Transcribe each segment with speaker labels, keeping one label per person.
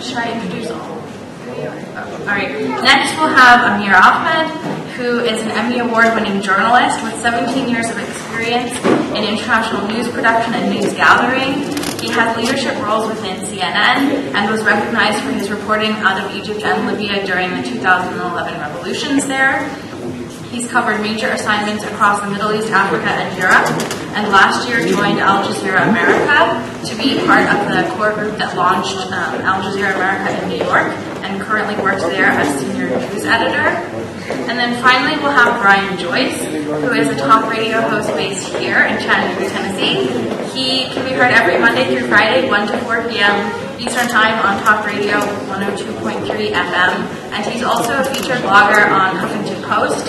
Speaker 1: should I introduce all? Alright, next we'll have Amir Ahmed, who is an Emmy Award-winning journalist with 17 years of experience in international news production and news gathering. He has leadership roles within CNN and was recognized for his reporting out of Egypt and Libya during the 2011 revolutions there. He's covered major assignments across the Middle East, Africa, and Europe, and last year joined Al Jazeera America to be part of the core group that launched Al Jazeera America in New York, and currently works there as senior news editor. And then finally we'll have Brian Joyce, who is a talk radio host based here in Chattanooga, Tennessee. He can be heard every Monday through Friday, 1 to 4 p.m. Eastern Time on Talk Radio 102.3 FM, and he's also a featured blogger on Huffington Post.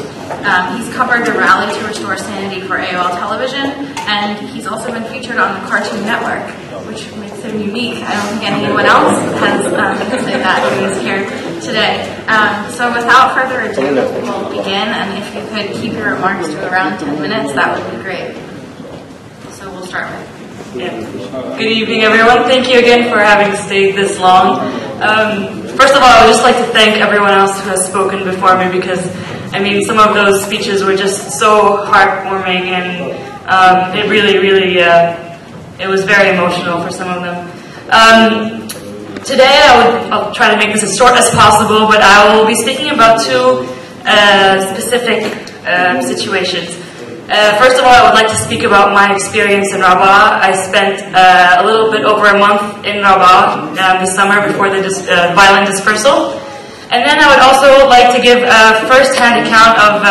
Speaker 1: He's covered the rally to restore sanity for AOL television, and he's also been featured on the Cartoon Network, which makes him unique. I don't think anyone else has said that who is here today. So without further ado, we'll begin, and if you could keep your remarks to around 10 minutes, that would be great. So we'll start with.
Speaker 2: Yeah. Good evening, everyone. Thank you again for having stayed this long. First of all, I would just like to thank everyone else who has spoken before me, because, I mean, some of those speeches were just so heartwarming, and it really, it was very emotional for some of them. Today, I'll try to make this as short as possible, but I will be speaking about two specific situations. First of all, I would like to speak about my experience in Rabaa. I spent a little bit over a month in Rabaa this summer before the violent dispersal. And then I would also like to give a first-hand account of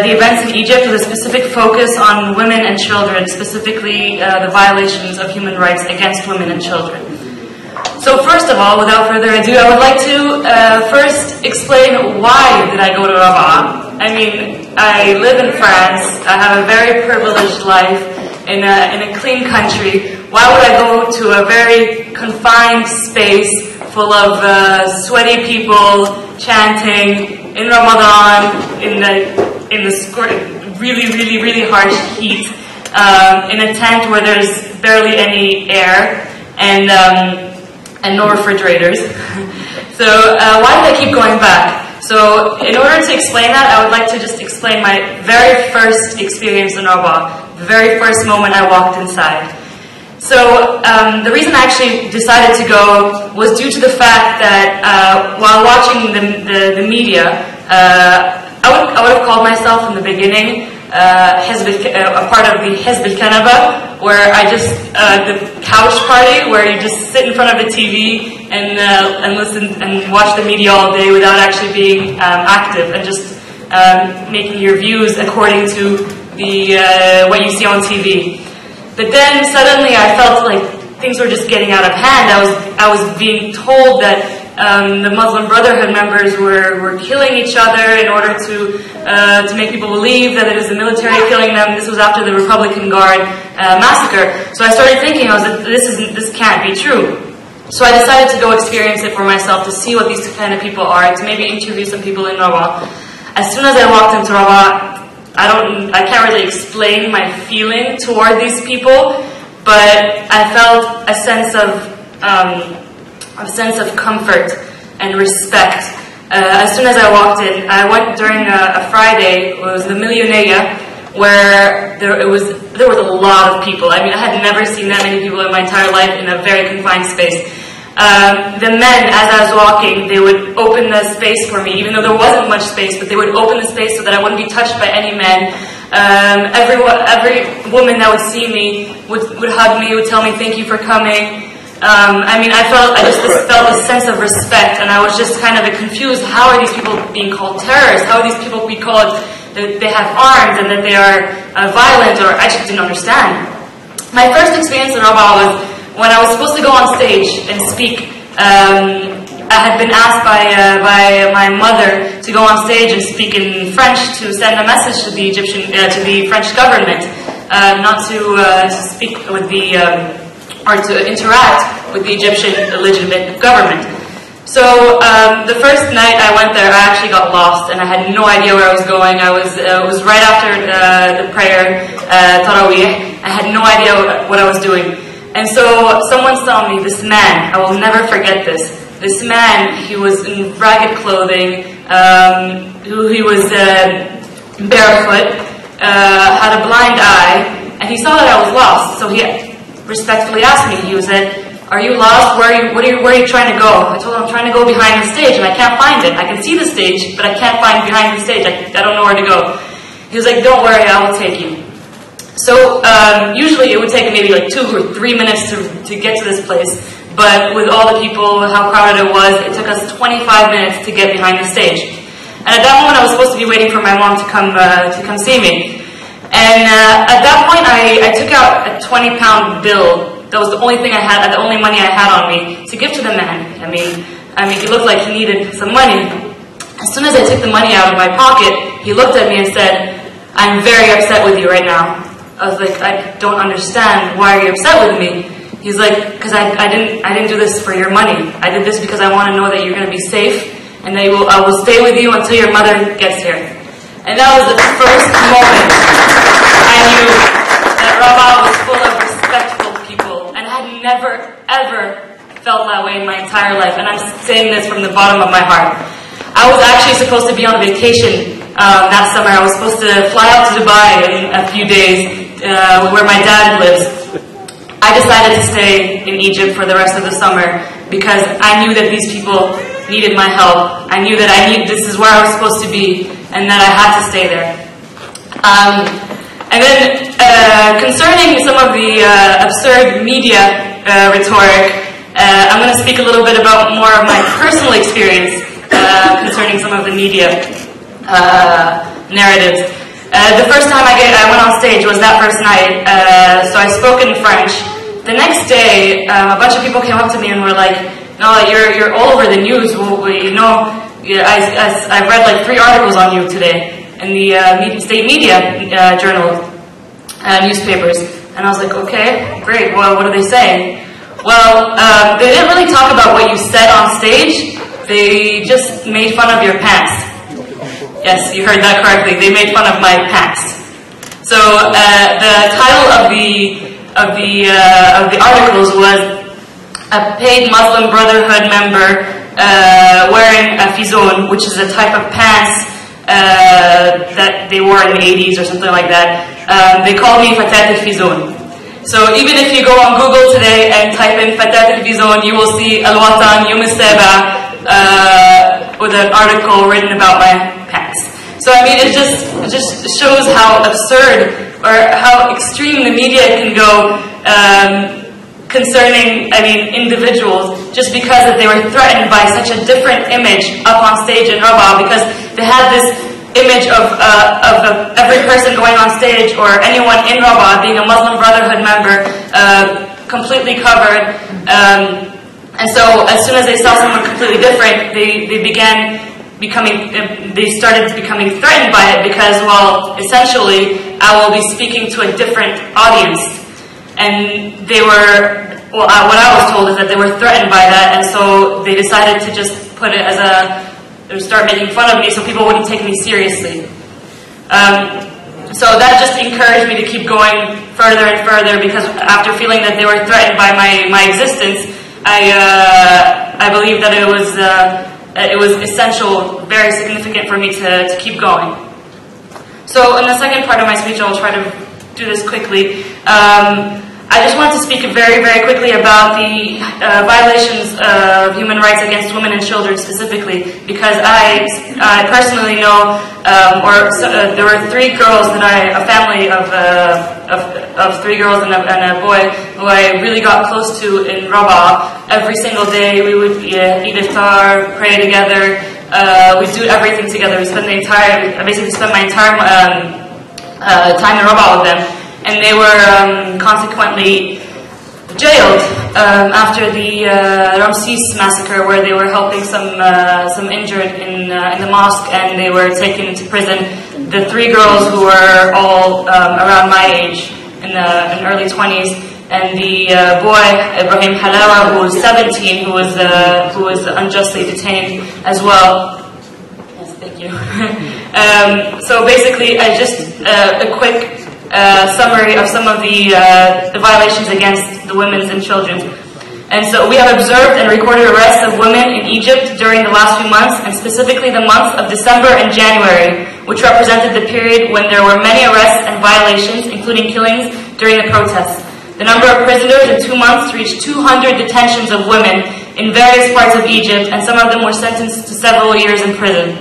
Speaker 2: the events in Egypt with a specific focus on women and children, specifically the violations of human rights against women and children. So first of all, without further ado, I would like to first explain why did I go to Rabaa. I mean, I live in France. I have a very privileged life in a clean country. Why would I go to a very confined space full of sweaty people chanting in Ramadan in the really harsh heat in a tent where there's barely any air and no refrigerators? So why did I keep going back? So in order to explain that, I would like to just explain my very first experience in Rabaa, the very first moment I walked inside. So the reason I actually decided to go was due to the fact that while watching the media, I would have called myself in the beginning a part of the Hizb al-Kanaba, where I just, the couch party, where you just sit in front of the TV and listen and watch the media all day without actually being active and just making your views according to the what you see on TV. But then suddenly I felt like things were just getting out of hand. I was being told that the Muslim Brotherhood members were killing each other in order to make people believe that it was the military killing them. This was after the Republican Guard massacre. So I started thinking, I was like, this can't be true. So I decided to go experience it for myself, to see what these kind of people are, to maybe interview some people in Rabaa. As soon as I walked into Rabaa, I can't really explain my feeling toward these people, but I felt a sense of comfort and respect. As soon as I walked in, I went during a Friday. It was the Millionaire, where there was a lot of people. I mean, I had never seen that many people in my entire life in a very confined space. The men, as I was walking, they would open the space for me, even though there wasn't much space, but they would open the space so that I wouldn't be touched by any men. Every woman that would see me would hug me, would tell me thank you for coming. I mean, I just felt a sense of respect, and I was just kind of confused. How are these people being called terrorists? How are these people being called that they have arms and that they are violent? Or I just didn't understand. My first experience in Rabaa was when I was supposed to go on stage and speak. I had been asked by my mother to go on stage and speak in French to send a message to the French government, not to speak with or to interact with the Egyptian legitimate government. So the first night I went there, I actually got lost and I had no idea where I was going. It was right after the prayer, Taraweeh. I had no idea what I was doing. And so someone saw me, this man, I will never forget this. This man, he was in ragged clothing, he was barefoot, had a blind eye, and he saw that I was lost. So he respectfully asked me, he said, "Are you lost? Where are you trying to go?" I told him, "I'm trying to go behind the stage, and I can't find it. I can see the stage, but I can't find behind the stage. I don't know where to go." He was like, "Don't worry, I will take you." So usually it would take maybe like 2 or 3 minutes to get to this place, but with all the people, how crowded it was, it took us 25 minutes to get behind the stage. And at that moment, I was supposed to be waiting for my mom to come see me. And at that point, I took out a 20-pound bill. That was the only thing I had, the only money I had on me to give to the man. I mean, he looked like he needed some money. As soon as I took the money out of my pocket, he looked at me and said, "I'm very upset with you right now." I was like, "I don't understand. Why are you upset with me?" He's like, "Because I didn't do this for your money. I did this because I want to know that you're going to be safe, and that I will stay with you until your mother gets here." And that was the first moment I knew that Rabaa was full of respectful people, and I had never, ever felt that way in my entire life, and I'm saying this from the bottom of my heart. I was actually supposed to be on vacation that summer. I was supposed to fly out to Dubai in a few days, where my dad lives. I decided to stay in Egypt for the rest of the summer because I knew that these people needed my help. I knew that this is where I was supposed to be, and that I had to stay there. And then concerning some of the absurd media rhetoric, I'm going to speak a little bit about more of my personal experience concerning some of the media narratives. The first time I went on stage was that first night, so I spoke in French. The next day, a bunch of people came up to me and were like, "No, you're all over the news. I've read like 3 articles on you today in the state media journal newspapers." And I was like, "Okay, great. Well, what are they saying?" Well, they didn't really talk about what you said on stage. They just made fun of your pants. Yes, you heard that correctly. They made fun of my pants. So the title of the articles was "A paid Muslim Brotherhood member wearing a fizon," which is a type of pants that they wore in the 80s or something like that. They called me Fatat al-Fizon. So even if you go on Google today and type in Fatat al-Fizon, you will see Al-Watan Yom al-Saba with an article written about my pants. So I mean, it just shows how absurd or how extreme the media can go concerning, individuals, just because that they were threatened by such a different image up on stage in Rabaa, because they had this image of every person going on stage or anyone in Rabaa being a Muslim Brotherhood member, completely covered. And so as soon as they saw someone completely different, they started becoming threatened by it, because, well, essentially, I will be speaking to a different audience. And what I was told is that they were threatened by that, and so they decided to just put it as start making fun of me so people wouldn't take me seriously. So that just encouraged me to keep going further and further, because after feeling that they were threatened by my existence, I believe that it was essential, very significant for me to keep going. So in the second part of my speech, I'll try to do this quickly. I just wanted to speak very, very quickly about the violations of human rights against women and children specifically, because I personally know, there were 3 girls that a family of 3 girls and a boy who I really got close to in Rabaa. Every single day we would eat iftar, pray together, we'd do everything together. I basically spent my entire time in Rabaa with them. And they were consequently jailed after the Ramses massacre, where they were helping some injured in the mosque, and they were taken to prison. The 3 girls who were all around my age, in early 20s, and the boy Ibrahim Halawa, who was 17, who was unjustly detained as well. Yes, thank you. So basically, a quick summary of some of the violations against the women's and children's. And so we have observed and recorded arrests of women in Egypt during the last few months, and specifically the months of December and January, which represented the period when there were many arrests and violations, including killings, during the protests. The number of prisoners in 2 months reached 200 detentions of women in various parts of Egypt, and some of them were sentenced to several years in prison.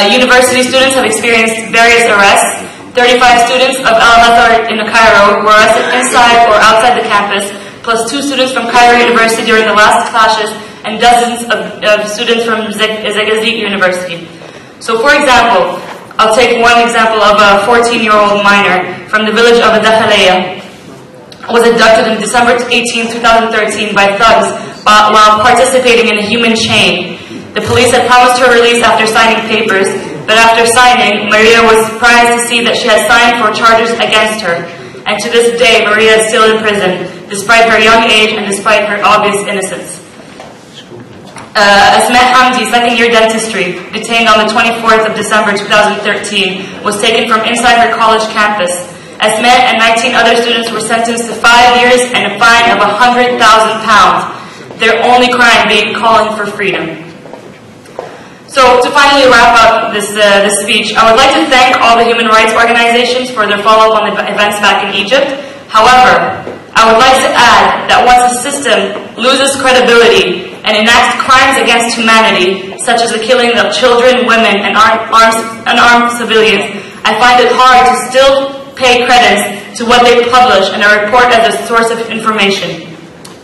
Speaker 2: University students have experienced various arrests. 35 students of Al-Azhar in Cairo were arrested inside or outside the campus, plus 2 students from Cairo University during the last clashes, and dozens of students from Zegazit University. So for example, I'll take one example of a 14-year-old minor from the village of Adakhaleya, was abducted on December 18, 2013 by thugs while participating in a human chain. The police had promised her release after signing papers, but after signing, Maria was surprised to see that she had signed for charges against her. And to this day, Maria is still in prison, despite her young age and despite her obvious innocence. Asma Hamdi, second-year dentistry, detained on the 24th of December 2013, was taken from inside her college campus. Asma and 19 other students were sentenced to 5 years and a fine of £100,000, their only crime being calling for freedom. So to finally wrap up this speech, I would like to thank all the human rights organizations for their follow-up on the events back in Egypt. However, I would like to add that once the system loses credibility and enacts crimes against humanity, such as the killing of children, women, and unarmed civilians, I find it hard to still pay credence to what they publish and report as a source of information.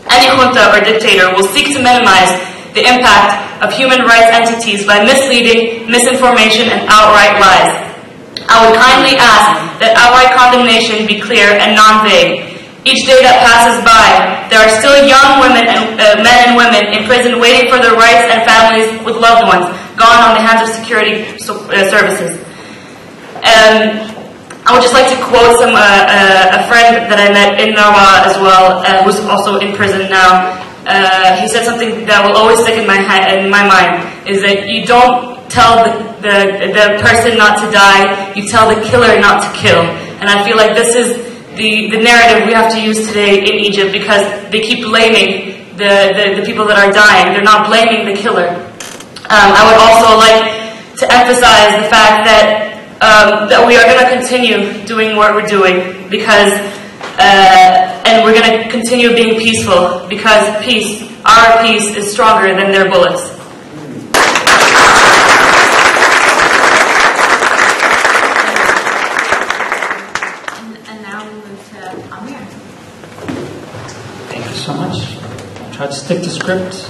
Speaker 2: Any junta or dictator will seek to minimize the impact of human rights entities by misleading, misinformation, and outright lies. I would kindly ask that outright condemnation be clear and non-vague. Each day that passes by, there are still young women and men and women in prison waiting for their rights and families with loved ones gone on the hands of security services. I would just like to quote a friend that I met in Nawa as well, who's also in prison now. He said something that will always stick in my mind, is that you don't tell the person not to die, you tell the killer not to kill. And I feel like this is the narrative we have to use today in Egypt, because they keep blaming the people that are dying. They're not blaming the killer. I would also like to emphasize the fact that we are going to continue doing what we're doing, because and we're going to continue being peaceful, because our peace is stronger than their bullets.
Speaker 1: And now we move to Amir.
Speaker 3: Thank you so much. I'll try to stick to script.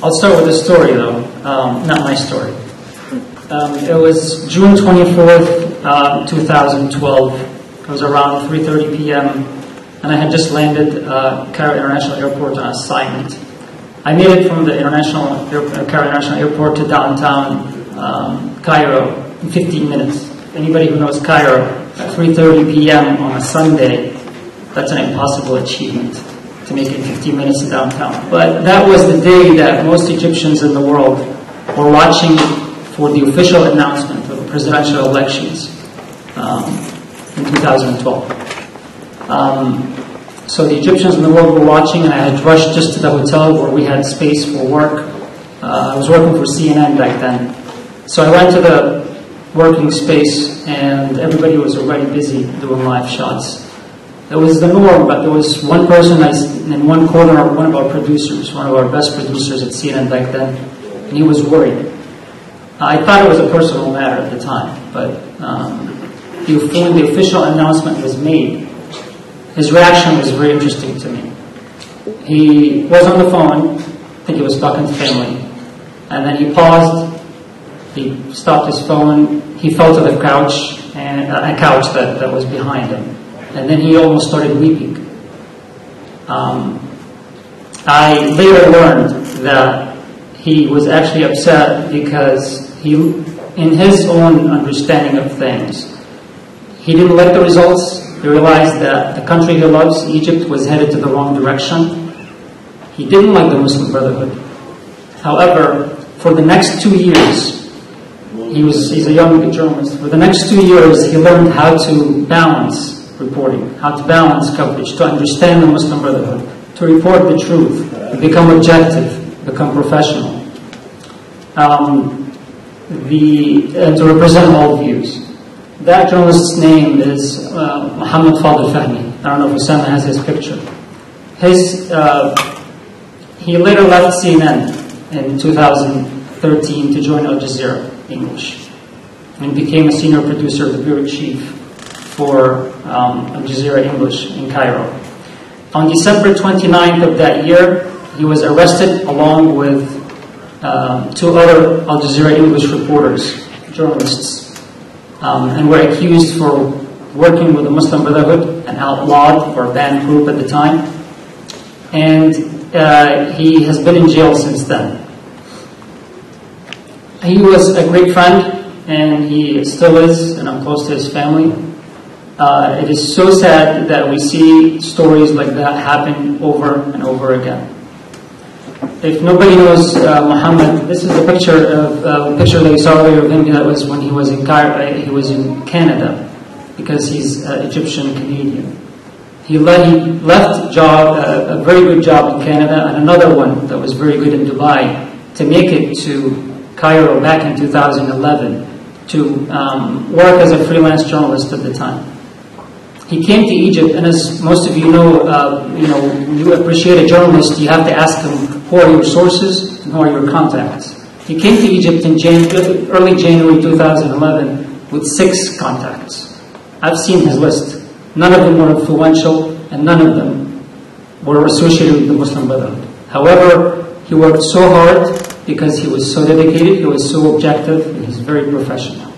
Speaker 3: I'll start with a story, though, not my story. It was June 24th, 2012. It was around 3:30 p.m. and I had just landed Cairo International Airport on assignment. I made it from the Cairo International Airport to downtown Cairo in 15 minutes. Anybody who knows Cairo, at 3:30 p.m. on a Sunday, that's an impossible achievement, to make it 15 minutes to downtown. But that was the day that most Egyptians in the world were watching for the official announcement of the presidential elections in 2012. So the Egyptians in the world were watching, and I had rushed just to the hotel where we had space for work. I was working for CNN back then. So I went to the working space, and everybody was already busy doing live shots. It was the norm, but there was one person in one corner, one of our producers, one of our best producers at CNN back then, and he was worried. I thought it was a personal matter at the time, but when the official announcement was made, his reaction was very interesting to me. He was on the phone, I think he was talking to family, and then he paused, he stopped his phone, he fell to the couch, and a couch that was behind him, and then he almost started weeping. I later learned that he was actually upset because in his own understanding of things, he didn't like the results. He realized that the country he loves, Egypt, was headed to the wrong direction. He didn't like the Muslim Brotherhood. However, for the next 2 years, He's a young journalist. For the next 2 years, he learned how to balance reporting, how to balance coverage, to understand the Muslim Brotherhood, to report the truth, to become objective, become professional, and to represent all views. That journalist's name is Muhammad Fadl Fahmy. I don't know if Osama has his picture. He later left CNN in 2013 to join Al Jazeera English and became a senior producer, the bureau chief for Al Jazeera English in Cairo. On December 29th of that year, he was arrested along with 2 other Al Jazeera English reporters, journalists, and were accused for working with the Muslim Brotherhood, an outlawed or banned group at the time. And he has been in jail since then. He was a great friend, and he still is, and I'm close to his family. It is so sad that we see stories like that happen over and over again. If nobody knows Muhammad, this is a picture that you saw earlier of him. That was when he was in Cairo. He was in Canada because he's Egyptian Canadian. He left a very good job in Canada and another one that was very good in Dubai to make it to Cairo back in 2011 to work as a freelance journalist at the time. He came to Egypt, and as most of you know, when you appreciate a journalist, you have to ask him who are your sources and who are your contacts. He came to Egypt in early January 2011 with 6 contacts. I've seen his list. None of them were influential, and none of them were associated with the Muslim Brotherhood. However, he worked so hard because he was so dedicated, he was so objective, and he's very professional.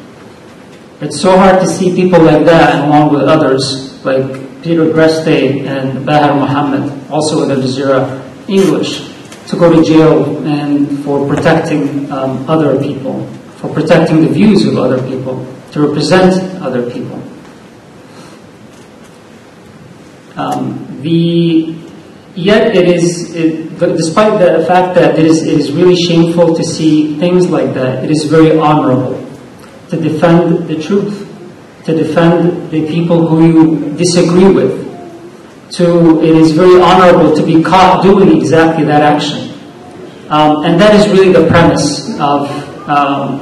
Speaker 3: It's so hard to see people like that, and along with others, like Peter Greste and Bahar Muhammad, also with Al Jazeera English, to go to jail and for protecting other people, for protecting the views of other people, to represent other people. Despite the fact that it is really shameful to see things like that, it is very honorable to defend the truth, to defend the people who you disagree with. It is very honorable to be caught doing exactly that action. And that is really the premise of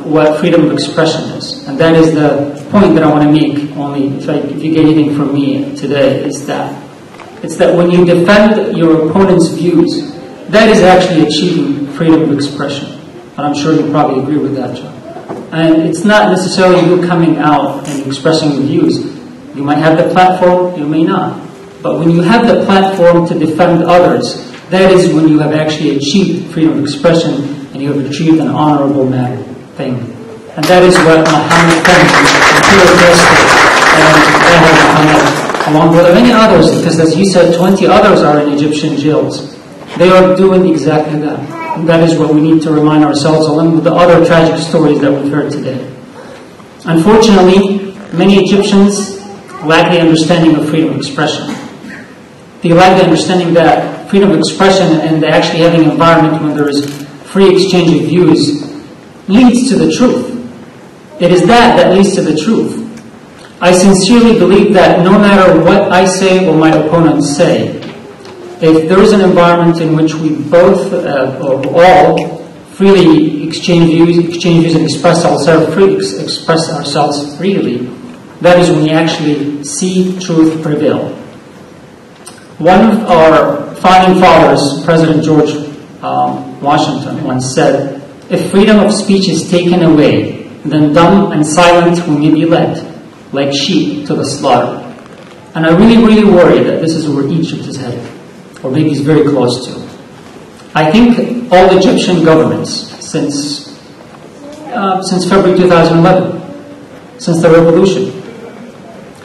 Speaker 3: what freedom of expression is. And that is the point that I want to make, only if you get anything from me today, is that it's that when you defend your opponent's views, that is actually achieving freedom of expression. And I'm sure you probably agree with that, John. And it's not necessarily you coming out and expressing your views. You might have the platform, you may not. But when you have the platform to defend others, that is when you have actually achieved freedom of expression and you have achieved an honorable thing. And that is what Muhammad and along with many others, because as you said, 20 others are in Egyptian jails. They are doing exactly that. And that is what we need to remind ourselves, along with the other tragic stories that we've heard today. Unfortunately, many Egyptians lack the understanding of freedom of expression. They lack the understanding that freedom of expression and actually having an environment where there is free exchange of views leads to the truth. It is that leads to the truth. I sincerely believe that no matter what I say or my opponents say, if there is an environment in which we both or all freely exchange views and express ourselves freely, that is when we actually see truth prevail. One of our founding fathers, President George Washington, once said, "If freedom of speech is taken away, then dumb and silent we may be led, like sheep to the slaughter." And I really, really worry that this is where Egypt is headed, or maybe is very close to. I think all Egyptian governments since February 2011, since the revolution,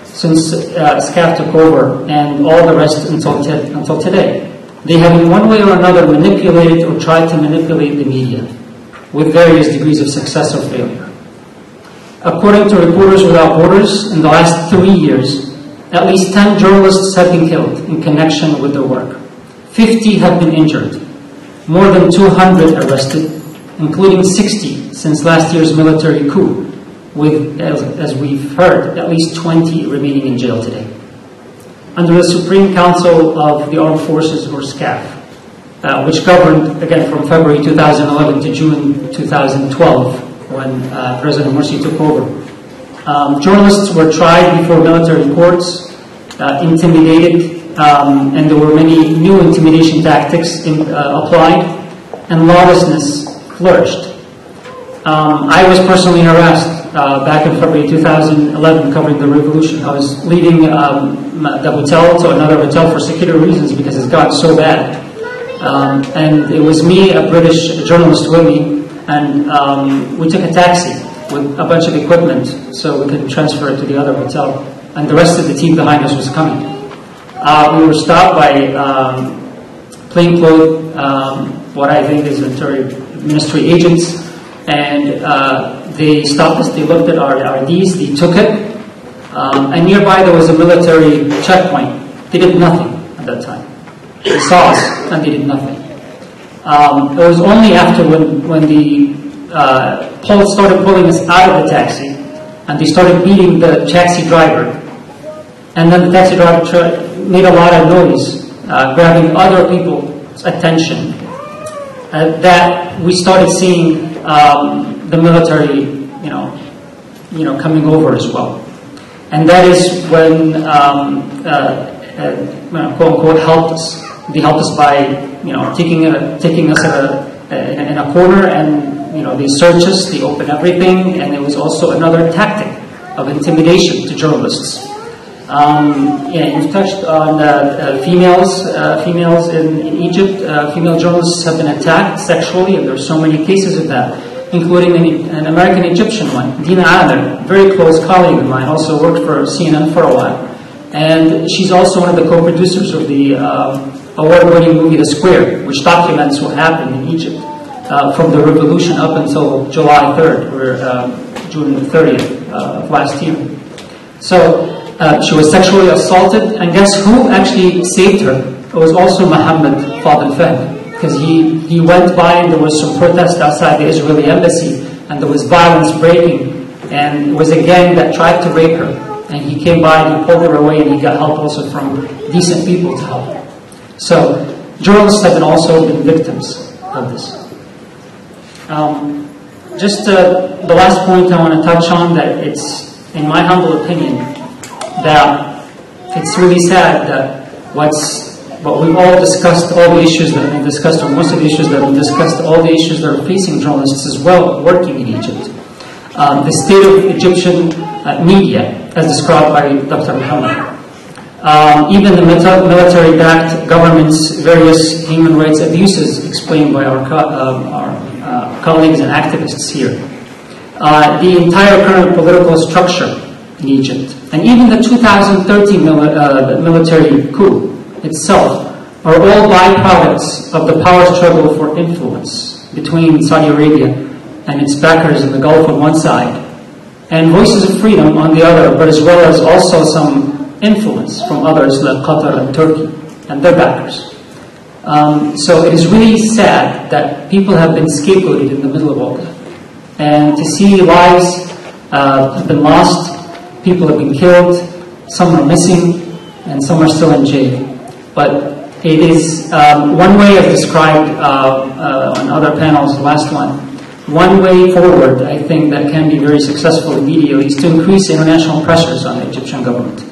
Speaker 3: since SCAF took over, and all the rest until today, they have in one way or another manipulated or tried to manipulate the media with various degrees of success or failure. According to Reporters Without Borders, in the last 3 years, at least 10 journalists have been killed in connection with their work. 50 have been injured, more than 200 arrested, including 60 since last year's military coup, with, as we've heard, at least 20 remaining in jail today. Under the Supreme Council of the Armed Forces, or SCAF, which governed, again, from February 2011 to June 2012, when President Morsi took over. Journalists were tried before military courts, intimidated, and there were many new intimidation tactics applied, and lawlessness flourished. I was personally harassed back in February 2011 covering the revolution. I was leaving the hotel to another hotel for security reasons because it's gotten so bad. And it was me, a British journalist with me, and we took a taxi with a bunch of equipment so we could transfer it to the other hotel. And the rest of the team behind us was coming. We were stopped by plainclothes, what I think is ministry agents, and they stopped us, they looked at our IDs, they took it, and nearby there was a military checkpoint. They did nothing at that time. They saw us, and they did nothing. It was only after when the police started pulling us out of the taxi, and they started beating the taxi driver, and then the taxi driver made a lot of noise, grabbing other people's attention, that we started seeing the military, coming over as well. And that is when, quote unquote, helped us. They helped us by, taking us in a corner, and they searched us, they opened everything, and it was also another tactic of intimidation to journalists. You've touched on females. Females in Egypt, female journalists have been attacked sexually, and there are so many cases of that, including an American-Egyptian one. Dina Adler, very close colleague of mine, also worked for CNN for a while. And she's also one of the co-producers of the award-winning movie The Square, which documents what happened in Egypt from the revolution up until July 3rd, or June 30th of last year. So she was sexually assaulted, and guess who actually saved her? It was also Mohammed Fadel Fahmy, because he went by and there was some protest outside the Israeli embassy, and there was violence breaking, and it was a gang that tried to rape her. And he came by and he pulled her away, and he got help also from decent people to help her. So journalists have also been victims of this. Just the last point I want to touch on, that it's, in my humble opinion, that it's really sad that what we've all discussed, all the issues that we've discussed, or most of the issues that we've discussed, all the issues that are facing journalists as well working in Egypt. The state of Egyptian media, as described by Dr. Muhammad. Even the military-backed government's various human rights abuses explained by our colleagues and activists here. The entire current political structure in Egypt, and even the 2013 military coup itself, are all byproducts of the power struggle for influence between Saudi Arabia and its backers in the Gulf on one side, and Voices of Freedom on the other, but as well as also some influence from others like Qatar and Turkey and their backers. So it is really sad that people have been scapegoated in the middle of all that. And to see lives have been lost, people have been killed, some are missing, and some are still in jail. But it is one way, as described on other panels, the last one way forward, I think, that can be very successful immediately is to increase international pressures on the Egyptian government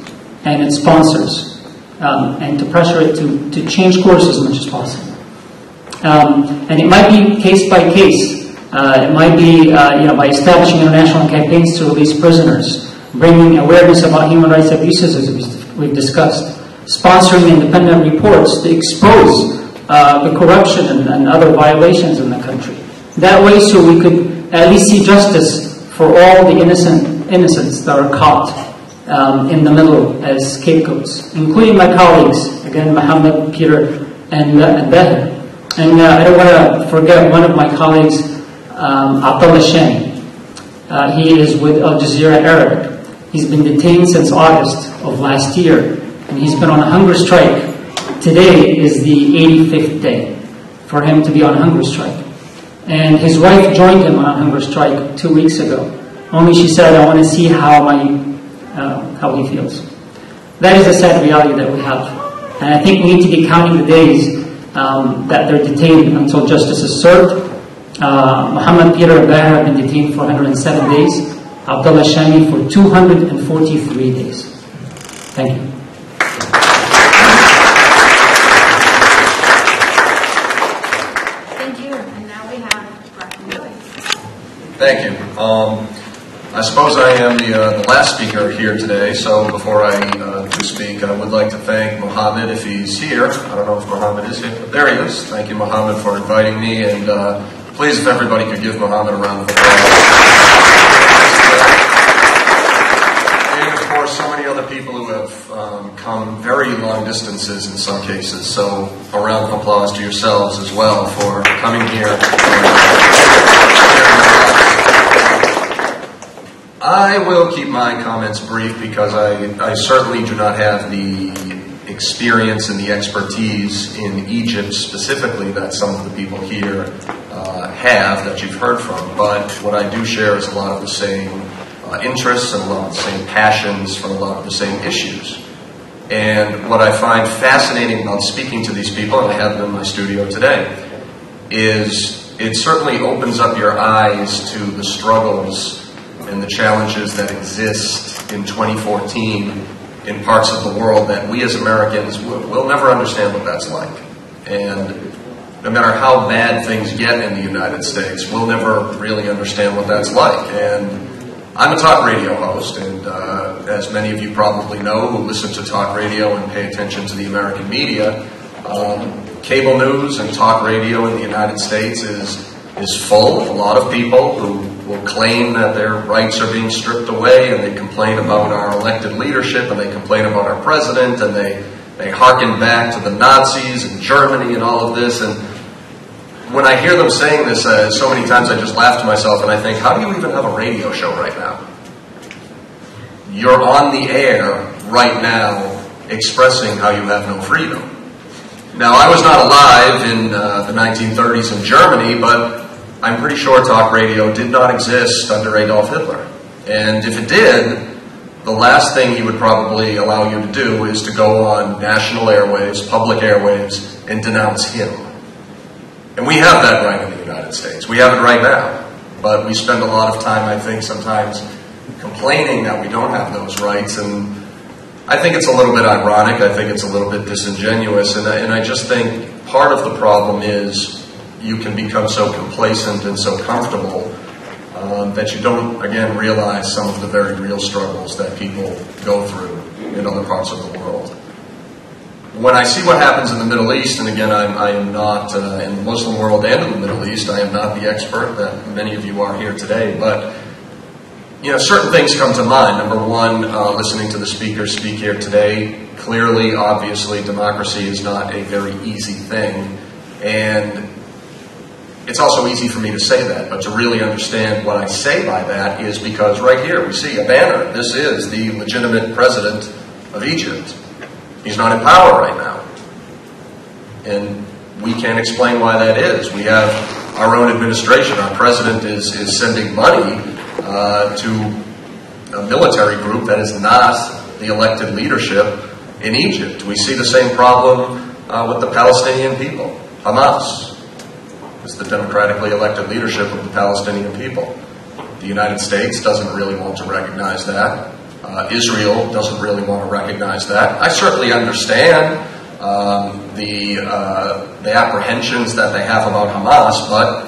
Speaker 3: and its sponsors, and to pressure it to change course as much as possible. And it might be case by case. It might be by establishing international campaigns to release prisoners, bringing awareness about human rights abuses, as we've discussed, sponsoring independent reports to expose the corruption and other violations in the country. That way, so we could at least see justice for all the innocents that are caught in the middle as scapegoats, including my colleagues, again, Mohammed, Peter, and Bahir. And I don't want to forget one of my colleagues, Abdullah Shani. He is with Al Jazeera Arabic. He's been detained since August of last year, and he's been on a hunger strike. Today is the 85th day for him to be on a hunger strike. And his wife joined him on a hunger strike 2 weeks ago. Only she said, I want to see how he feels. That is the sad reality that we have. And I think we need to be counting the days that they're detained until justice is served. Muhammad Peter Bahar have been detained for 107 days. Abdullah Shami for 243 days. Thank you.
Speaker 1: Thank you. And now we have Brian.
Speaker 4: Thank you. I suppose I am the last speaker here today, so before I do speak, I would like to thank Mohammed if he's here. I don't know if Mohammed is here, but there he is. Thank you, Mohammed, for inviting me, and please, if everybody could give Mohammed a round of applause. And of course, so many other people who have come very long distances in some cases, so a round of applause to yourselves as well for coming here. I will keep my comments brief because I certainly do not have the experience and the expertise in Egypt specifically that some of the people here have that you've heard from. But what I do share is a lot of the same interests and a lot of the same passions for a lot of the same issues. And what I find fascinating about speaking to these people, and I have them in my studio today, is it certainly opens up your eyes to the struggles and the challenges that exist in 2014 in parts of the world that we as Americans will never understand what that's like. And no matter how bad things get in the United States, we'll never really understand what that's like. And I'm a talk radio host, and as many of you probably know who listen to talk radio and pay attention to the American media, cable news and talk radio in the United States is full of a lot of people who will claim that their rights are being stripped away, and they complain about our elected leadership, and they complain about our president, and they hearken back to the Nazis and Germany and all of this. And when I hear them saying this so many times, I just laugh to myself and I think, how do you even have a radio show right now? You're on the air right now expressing how you have no freedom. Now, I was not alive in the 1930s in Germany, but I'm pretty sure talk radio did not exist under Adolf Hitler. And if it did, the last thing he would probably allow you to do is to go on national airwaves, public airwaves, and denounce him. And we have that right in the United States. We have it right now. But we spend a lot of time, I think, sometimes complaining that we don't have those rights. And I think it's a little bit ironic. I think it's a little bit disingenuous. And I just think part of the problem is you can become so complacent and so comfortable that you don't, again, realize some of the very real struggles that people go through in other parts of the world. When I see what happens in the Middle East, and again, I am not in the Muslim world and in the Middle East, I am not the expert that many of you are here today, but certain things come to mind. Number one, listening to the speakers speak here today, clearly, obviously, democracy is not a very easy thing, and it's also easy for me to say that, but to really understand what I say by that is because right here we see a banner. This is the legitimate president of Egypt. He's not in power right now. And we can't explain why that is. We have our own administration. Our president is sending money to a military group that is not the elected leadership in Egypt. We see the same problem with the Palestinian people. Hamas is the democratically elected leadership of the Palestinian people. The United States doesn't really want to recognize that. Israel doesn't really want to recognize that. I certainly understand the apprehensions that they have about Hamas, but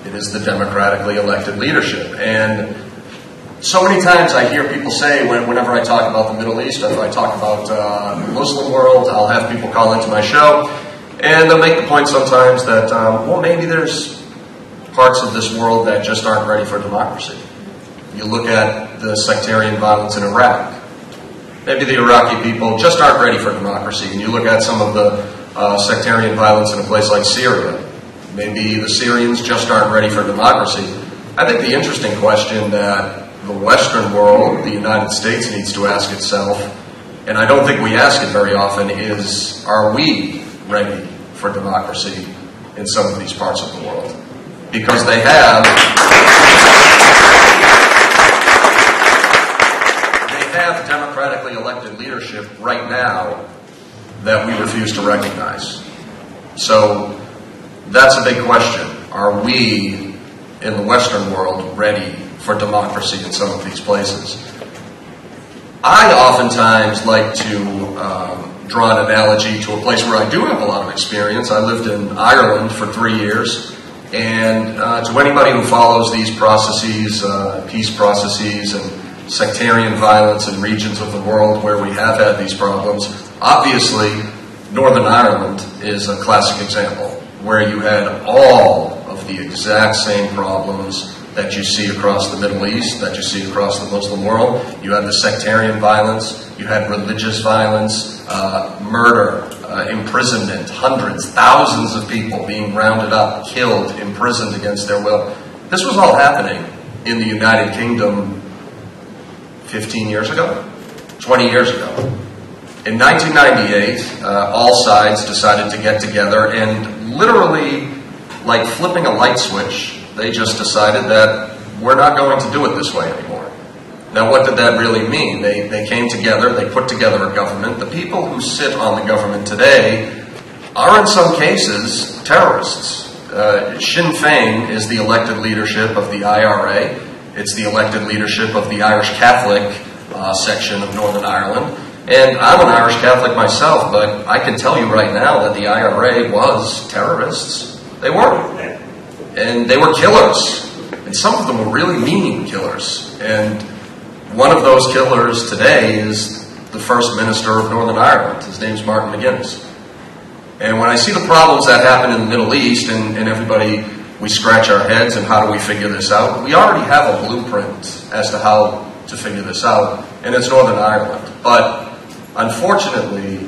Speaker 4: it is the democratically elected leadership. And so many times I hear people say, whenever I talk about the Middle East, if I talk about the Muslim world, I'll have people call into my show, and they'll make the point sometimes that, maybe there's parts of this world that just aren't ready for democracy. You look at the sectarian violence in Iraq. Maybe the Iraqi people just aren't ready for democracy. And you look at some of the sectarian violence in a place like Syria. Maybe the Syrians just aren't ready for democracy. I think the interesting question that the Western world, the United States, needs to ask itself, and I don't think we ask it very often, is, are we ready for democracy in some of these parts of the world? because they have democratically elected leadership right now that we refuse to recognize. So that's a big question. Are we in the Western world ready for democracy in some of these places? I oftentimes like to draw an analogy to a place where I do have a lot of experience. I lived in Ireland for 3 years, and to anybody who follows these processes, peace processes, and sectarian violence in regions of the world where we have had these problems, obviously Northern Ireland is a classic example, where you had all of the exact same problems that you see across the Middle East, that you see across the Muslim world. You had the sectarian violence, you had religious violence, murder, imprisonment, hundreds, thousands of people being rounded up, killed, imprisoned against their will. This was all happening in the United Kingdom 15 years ago, 20 years ago. In 1998, all sides decided to get together and literally, like flipping a light switch, they just decided that we're not going to do it this way anymore. Now, what did that really mean? They came together, they put together a government. The people who sit on the government today are in some cases terrorists. Sinn Féin is the elected leadership of the IRA. It's the elected leadership of the Irish Catholic section of Northern Ireland. And I'm an Irish Catholic myself, but I can tell you right now that the IRA was terrorists. They were. And they were killers. And some of them were really mean killers. And one of those killers today is the First Minister of Northern Ireland. His name's Martin McGuinness. And when I see the problems that happen in the Middle East, and everybody, we scratch our heads and how do we figure this out? We already have a blueprint as to how to figure this out, and it's Northern Ireland. But unfortunately,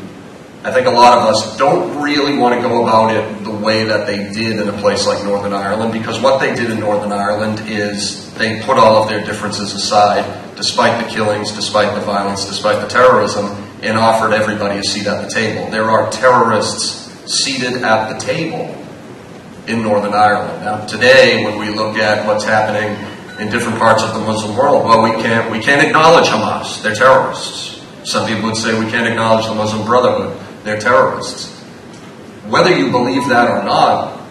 Speaker 4: I think a lot of us don't really want to go about it the way that they did in a place like Northern Ireland, because what they did in Northern Ireland is they put all of their differences aside, despite the killings, despite the violence, despite the terrorism, and offered everybody a seat at the table. There are terrorists seated at the table in Northern Ireland. Now, today, when we look at what's happening in different parts of the Muslim world, well, we can't acknowledge Hamas. They're terrorists. Some people would say we can't acknowledge the Muslim Brotherhood. They're terrorists. Whether you believe that or not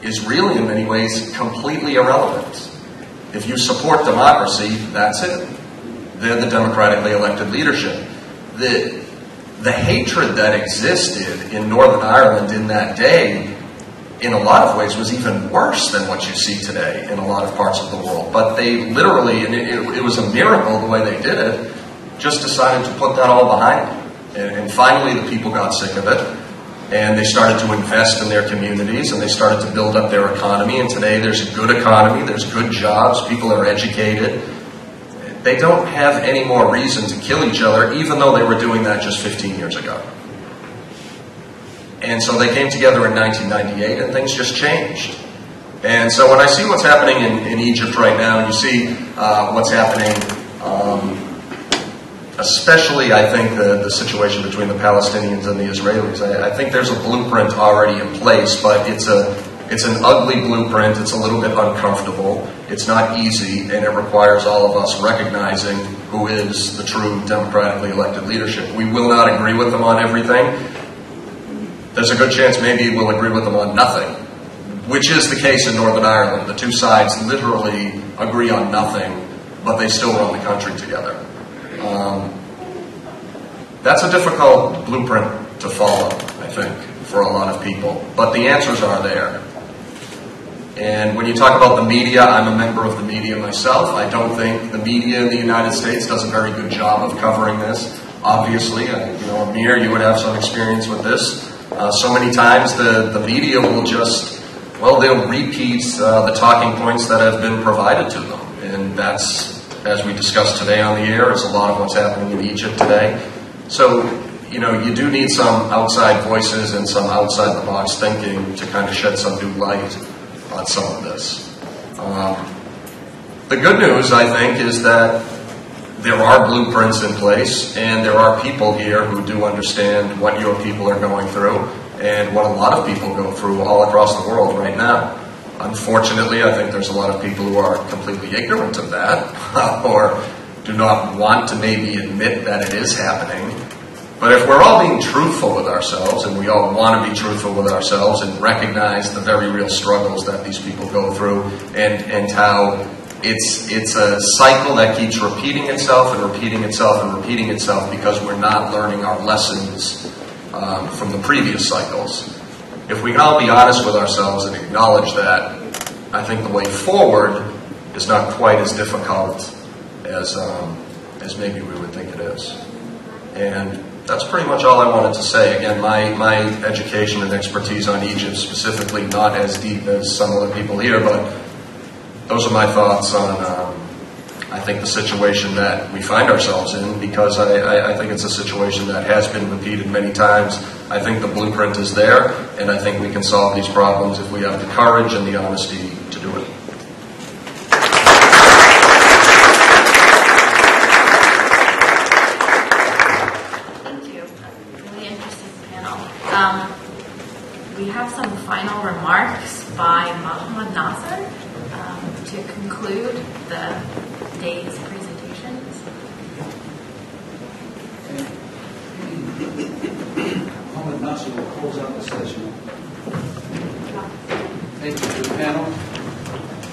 Speaker 4: is really, in many ways, completely irrelevant. If you support democracy, that's it. They're the democratically elected leadership. The hatred that existed in Northern Ireland in that day, in a lot of ways, was even worse than what you see today in a lot of parts of the world. But they literally, and it was a miracle the way they did it, just decided to put that all behind them. And finally, the people got sick of it, and they started to invest in their communities, and they started to build up their economy. And today, there's a good economy, there's good jobs, people are educated. They don't have any more reason to kill each other, even though they were doing that just 15 years ago. And so they came together in 1998, and things just changed. And so when I see what's happening in Egypt right now, and you see what's happening, especially, I think, the situation between the Palestinians and the Israelis, I think there's a blueprint already in place, but it's an ugly blueprint. It's a little bit uncomfortable. It's not easy, and it requires all of us recognizing who is the true democratically elected leadership. We will not agree with them on everything. There's a good chance maybe we'll agree with them on nothing, which is the case in Northern Ireland. The two sides literally agree on nothing, but they still run the country together. That's a difficult blueprint to follow, I think, for a lot of people. But the answers are there. And when you talk about the media, I'm a member of the media myself. I don't think the media in the United States does a very good job of covering this. Obviously, Amir, you would have some experience with this. So many times the media will just, they'll repeat the talking points that have been provided to them. And that's, as we discussed today on the air, is a lot of what's happening in Egypt today. So, you do need some outside voices and some outside-the-box thinking to kind of shed some new light on some of this. The good news, I think, is that there are blueprints in place, and there are people here who do understand what your people are going through and what a lot of people go through all across the world right now. Unfortunately, I think there's a lot of people who are completely ignorant of that, or do not want to maybe admit that it is happening. But if we're all being truthful with ourselves, and we all want to be truthful with ourselves and recognize the very real struggles that these people go through, and how it's a cycle that keeps repeating itself and repeating itself and repeating itself because we're not learning our lessons from the previous cycles. If we can all be honest with ourselves and acknowledge that, I think the way forward is not quite as difficult as maybe we would think it is. And that's pretty much all I wanted to say. Again, my education and expertise on Egypt specifically, not as deep as some other people here, but those are my thoughts on, I think, the situation that we find ourselves in, because I think it's a situation that has been repeated many times. I think the blueprint is there, and I think we can solve these problems if we have the courage and the honesty to do it.
Speaker 1: We have some final remarks by Mohammed Nasser to conclude the day's presentations.
Speaker 5: Mohammed Nasser will close out the session. Thank you to the panel.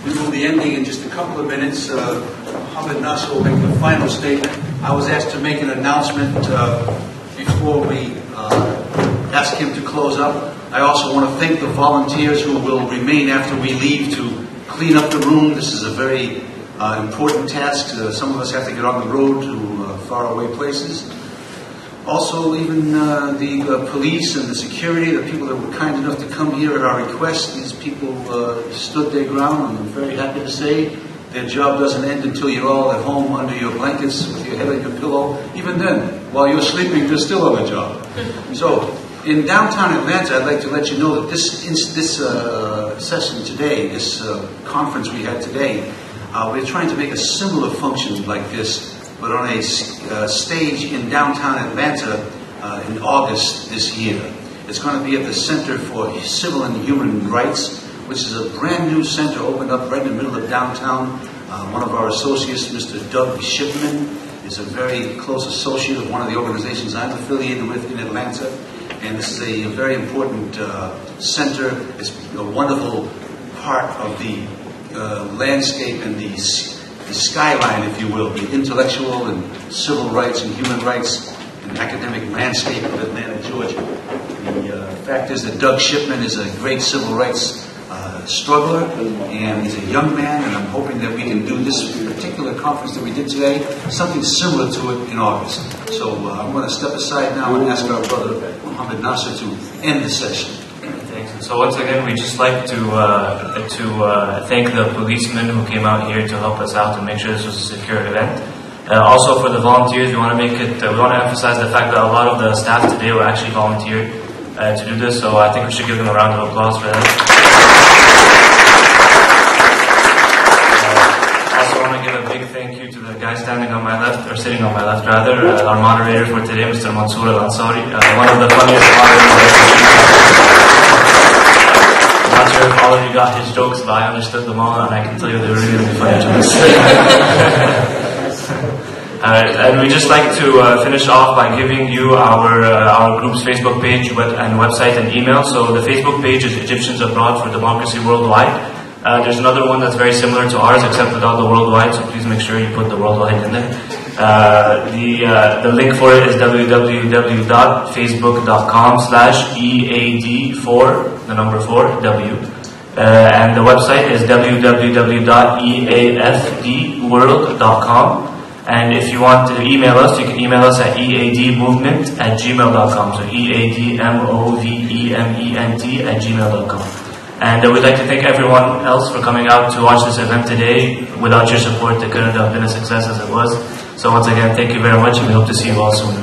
Speaker 5: We will be ending in just a couple of minutes. Mohammed Nasser will make the final statement. I was asked to make an announcement before we ask him to close up. I also want to thank the volunteers who will remain after we leave to clean up the room. This is a very important task. Some of us have to get on the road to faraway places. Also, even the police and the security, the people that were kind enough to come here at our request, these people stood their ground, and I'm very happy to say their job doesn't end until you're all at home under your blankets with your head on your pillow. Even then, while you're sleeping, they're still on the job. So, in downtown Atlanta, I'd like to let you know that this session today, this conference we had today, we're trying to make a similar function like this, but on a stage in downtown Atlanta in August this year. It's going to be at the Center for Civil and Human Rights, which is a brand new center opened up right in the middle of downtown. One of our associates, Mr. Doug Shipman, is a very close associate of one of the organizations I'm affiliated with in Atlanta. And this is a very important center. It's a wonderful part of the landscape and the skyline, if you will, the intellectual and civil rights and human rights and academic landscape of Atlanta, Georgia. The fact is that Doug Shipman is a great civil rights struggler, and he's a young man, and I'm hoping that we can do this particular conference that we did today, something similar to it in August. So I'm going to step aside now and ask our brother Mohammed Nasser to end the session.
Speaker 6: Thanks. So once again, we just like to thank the policemen who came out here to help us out to make sure this was a secure event. Also for the volunteers, we want to emphasize the fact that a lot of the staff today were actually volunteered to do this. So I think we should give them a round of applause for that. Big thank you to the guy standing on my left, or sitting on my left rather, our moderator for today, Mr. Mansour Al-Ansari, one of the funniest moderators. I'm not sure if all of you got his jokes, but I understood them all, and I can tell you they were really, really funny jokes. And we just like to finish off by giving you our group's Facebook page and website and email. So the Facebook page is Egyptians Abroad for Democracy Worldwide. There's another one that's very similar to ours, except without the worldwide, so please make sure you put the worldwide in there. The link for it is www.facebook.com/EAD4W. And the website is www.eafdworld.com. And if you want to email us, you can email us at eadmovement@gmail.com. So eadmovement@gmail.com. And we'd like to thank everyone else for coming out to watch this event today. Without your support, it couldn't have been a success as it was. So once again, thank you very much, and we hope to see you all soon.